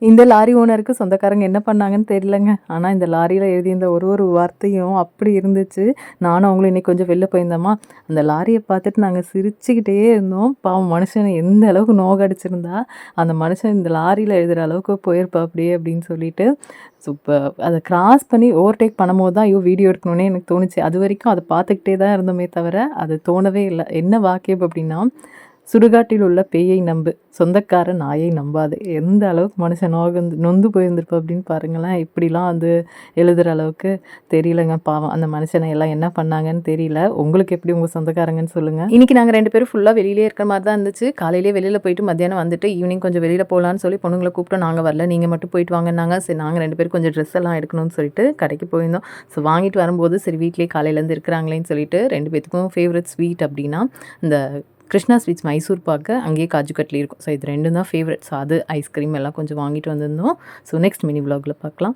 இந்த லாரி ஓனருக்கு சொந்தக்காரங்க என்ன பண்ணாங்கன்னு தெரியலங்க. ஆனா, இந்த லாரியில எழுதியிருந்த ஒரு வார்த்தையும் அப்படி இருந்துச்சு. நானும் அவங்களும் இன்னைக்கு கொஞ்சம் வெளில போயிருந்தோமா, அந்த லாரிய பார்த்துட்டு நாங்க சிரிச்சுக்கிட்டே இருந்தோம். பாவம் மனுஷன எந்த அளவுக்கு நோகடிச்சிருந்தா, அந்த மனுஷன் இந்த லாரியில எழுதுற அளவுக்கு போயிருப்பாப்படியே அப்படின்னு சொல்லிட்டு, அத கிராஸ் பண்ணி ஓவர்டேக் பண்ணும்போது தான், ஐயோ! வீடியோ எடுக்கணும்னே எனக்கு தோணுச்சு. அதுவரைக்கும் அத பார்த்துக்கிட்டே தான் இருந்தோமே தவிர, அது தோணவே இல்ல. என்ன வாக்கியம் அப்படின்னா, "சுடுகாட்டில் உள்ள பேயை நம்பு, சொந்தக்கார நாயை நம்பாதே." எந்த அளவுக்கு மனுஷன் நொந்து போயிருந்திருப்பா அப்படின்னு பாருங்களேன். இப்படிலாம் வந்து எழுதுற அளவுக்கு தெரியலங்க பாவம். அந்த மனுஷனை எல்லாம் என்ன பண்ணாங்கன்னு தெரியல. உங்களுக்கு எப்படி உங்க சொந்தக்காரங்கன்னு சொல்லுங்க. இன்னைக்கு நாங்க 2 பேரும் ஃபுல்லா வெளியிலேயே இருக்கிற மாரி தான் இருந்துச்சு. காலையிலேயே வெளியில போயிட்டு மத்தியானம் வந்துட்டு ஈவினிங் கொஞ்சம் வெளியில போலான்னு சொல்லி பொண்ணுங்கள கூப்பிட்டோம். நாங்க வரல. நீங்க மட்டும் போயிட்டு வாங்கன்னாங்க. சரி நாங்க 2 பேரும் கொஞ்சம் ட்ரெஸ் எல்லாம் எடுக்கணும்னு சொல்லிட்டு கடைக்கு போயிருந்தோம். ஸோ வாங்கிட்டு வரும்போது சரி வீட்லயே காலையிலேருந்து இருக்கிறாங்களேன்னு சொல்லிட்டு 2 பேத்துக்கும் ஃபேவரட் ஸ்வீட் அப்படின்னா, இந்த கிருஷ்ணா ஸ்வீட்ஸ் மைசூர் பாக்கு, அங்கேயே காஜு கட்லி இருக்கும். ஸோ இது 2ம் தான் ஃபேவரைட். ஸோ அது ஐஸ்கிரீம் எல்லாம் கொஞ்சம் வாங்கிட்டு வந்திருந்தோம். ஸோ நெக்ஸ்ட் மினி விலாக்ல பார்க்கலாம்.